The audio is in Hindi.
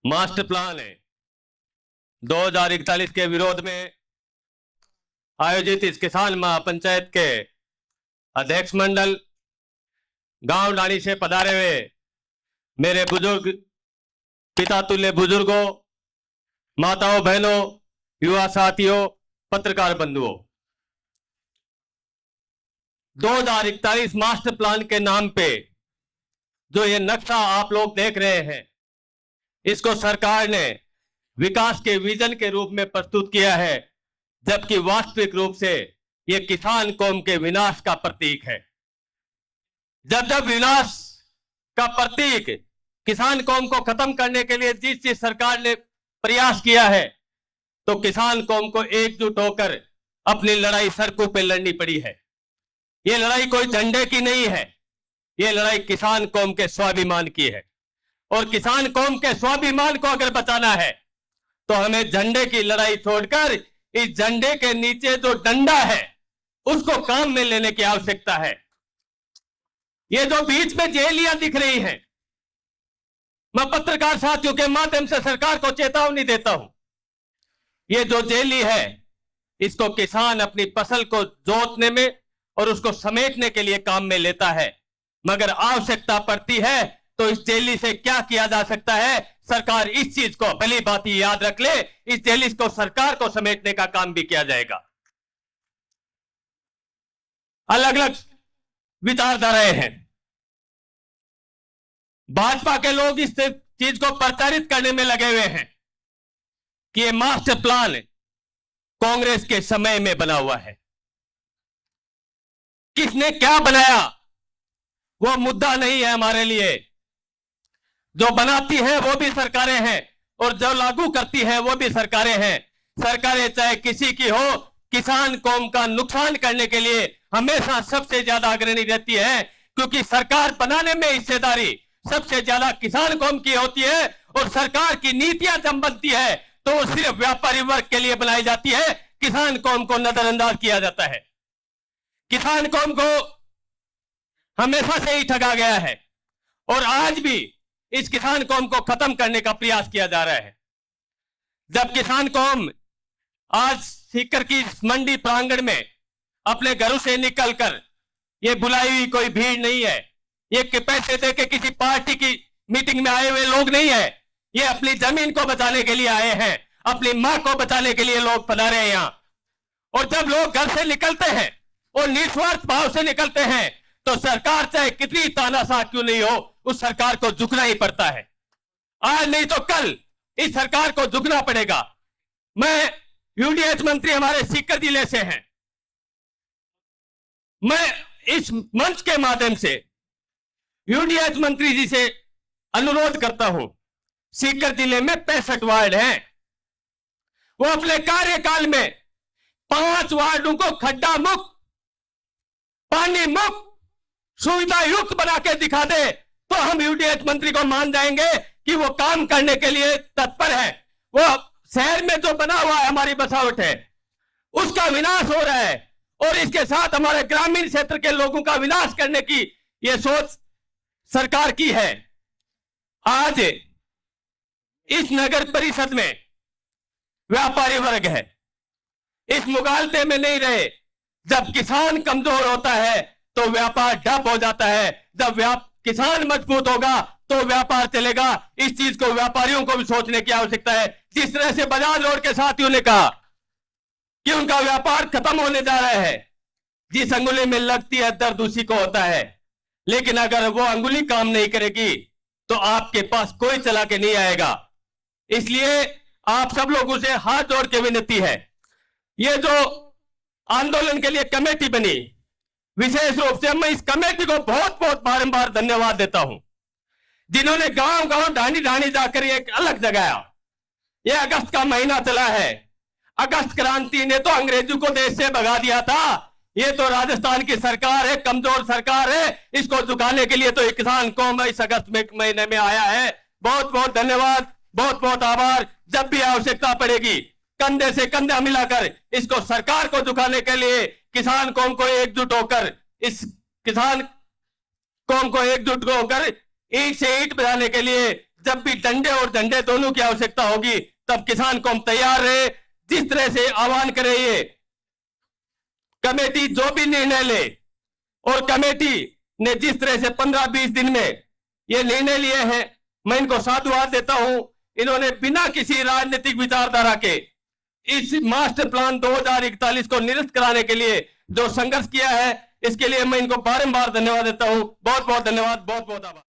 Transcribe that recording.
मास्टर प्लान है 2041 के विरोध में आयोजित इस किसान महापंचायत के अध्यक्ष मंडल, गांव डाणी से पधारे हुए मेरे बुजुर्ग, पिता तुल्य बुजुर्गों, माताओं, बहनों, युवा साथियों, पत्रकार बंधुओं, 2041 मास्टर प्लान के नाम पे जो ये नक्शा आप लोग देख रहे हैं, इसको सरकार ने विकास के विजन के रूप में प्रस्तुत किया है, जबकि वास्तविक रूप से ये किसान कौम के विनाश का प्रतीक है। जब जब विनाश का प्रतीक किसान कौम को खत्म करने के लिए जिस सरकार ने प्रयास किया है, तो किसान कौम को एकजुट होकर अपनी लड़ाई सड़कों पर लड़नी पड़ी है। ये लड़ाई कोई झंडे की नहीं है, ये लड़ाई किसान कौम के स्वाभिमान की है। और किसान कौम के स्वाभिमान को अगर बचाना है तो हमें झंडे की लड़ाई छोड़कर इस झंडे के नीचे जो डंडा है उसको काम में लेने की आवश्यकता है। ये जो बीच में जेलियां दिख रही हैं, मैं पत्रकार साथियों के माध्यम से सरकार को चेतावनी देता हूं, ये जो जेली है इसको किसान अपनी फसल को जोतने में और उसको समेटने के लिए काम में लेता है, मगर आवश्यकता पड़ती है तो इस जेली से क्या किया जा सकता है, सरकार इस चीज को भली बाती याद रख ले, इस जेली को सरकार को समेटने का काम भी किया जाएगा। अलग अलग विचारधाराएं हैं, भाजपा के लोग इस चीज को प्रचारित करने में लगे हुए हैं कि ये मास्टर प्लान कांग्रेस के समय में बना हुआ है। किसने क्या बनाया वो मुद्दा नहीं है हमारे लिए, जो बनाती है वो भी सरकारें हैं और जो लागू करती है वो भी सरकारें हैं। सरकारें चाहे किसी की हो, किसान कौम का नुकसान करने के लिए हमेशा सबसे ज्यादा अग्रणी रहती है, क्योंकि सरकार बनाने में हिस्सेदारी सबसे ज्यादा किसान कौम की होती है। और सरकार की नीतियां जब बनती है तो वो सिर्फ व्यापारी वर्ग के लिए बनाई जाती है, किसान कौम को नजरअंदाज किया जाता है। किसान कौम को हमेशा से ही ठगा गया है और आज भी इस किसान कौम को खत्म करने का प्रयास किया जा रहा है। जब किसान कौम आज सीकर की मंडी प्रांगण में अपने घरों से निकलकर, ये बुलाई हुई कोई भीड़ नहीं है, ये पैसे देके किसी पार्टी की मीटिंग में आए हुए लोग नहीं है, ये अपनी जमीन को बचाने के लिए आए हैं, अपनी मां को बचाने के लिए लोग पधारे हैं यहां। और जब लोग घर से निकलते हैं और निस्वार्थ भाव से निकलते हैं तो सरकार चाहे कितनी तानाशाह क्यों नहीं हो, उस सरकार को झुकना ही पड़ता है। आज नहीं तो कल इस सरकार को झुकना पड़ेगा। मैं यूडीएच मंत्री हमारे सीकर जिले से हैं, मैं इस मंच के माध्यम से यूडीएच मंत्री जी से अनुरोध करता हूं, सीकर जिले में 65 वार्ड हैं, वो अपने कार्यकाल में 5 वार्डों को खड्डा मुक्त, पानी मुक्त, सुविधा युक्त बना के दिखा दे तो हम यूडीएच मंत्री को मान जाएंगे कि वो काम करने के लिए तत्पर है। वो शहर में जो बना हुआ है हमारी बसावट है उसका विनाश हो रहा है और इसके साथ हमारे ग्रामीण क्षेत्र के लोगों का विनाश करने की ये सोच सरकार की है। आज इस नगर परिषद में व्यापारी वर्ग है, इस मुगालते में नहीं रहे। जब किसान कमजोर होता है तो व्यापार ठप हो जाता है, जब किसान मजबूत होगा तो व्यापार चलेगा। इस चीज को व्यापारियों को भी सोचने की आवश्यकता है। जिस तरह से बजाज रोड के साथियों ने कहा कि उनका व्यापार खत्म होने जा रहा है, जिस अंगुली में लगती है दर्द उसी को होता है, लेकिन अगर वो अंगुली काम नहीं करेगी तो आपके पास कोई चला के नहीं आएगा। इसलिए आप सब लोगों से हाथ जोड़ के विनती है, ये जो आंदोलन के लिए कमेटी बनी, विशेष रूप से मैं इस कमेटी को बहुत बहुत बारंबार धन्यवाद देता हूं, जिन्होंने गांव गांव ढाणी ढाणी जाकर एक अलग जगाया। यह अगस्त का महीना चला है, अगस्त क्रांति ने तो अंग्रेजों को देश से भगा दिया था। ये तो राजस्थान की सरकार है, कमजोर सरकार है, इसको झुकाने के लिए तो एक किसान कौम इस अगस्त महीने में आया है। बहुत बहुत धन्यवाद, बहुत बहुत आभार। जब भी आवश्यकता पड़ेगी कंधे से कंधा मिलाकर इसको सरकार को झुकाने के लिए किसान कौम को एकजुट होकर, इस किसान कौम को एकजुट होकर ईंट से ईंट बजाने के लिए जब भी डंडे और झंडे दोनों की आवश्यकता होगी तब किसान कौम तैयार रहे। जिस तरह से आह्वान करे ये कमेटी जो भी निर्णय ले, और कमेटी ने जिस तरह से 15-20 दिन में ये निर्णय लिए हैं, मैं इनको साधुवाद देता हूं। इन्होंने बिना किसी राजनीतिक विचारधारा के इस मास्टर प्लान 2041 को निरस्त कराने के लिए जो संघर्ष किया है, इसके लिए मैं इनको बारंबार धन्यवाद देता हूं। बहुत बहुत धन्यवाद, बहुत बहुत आभार।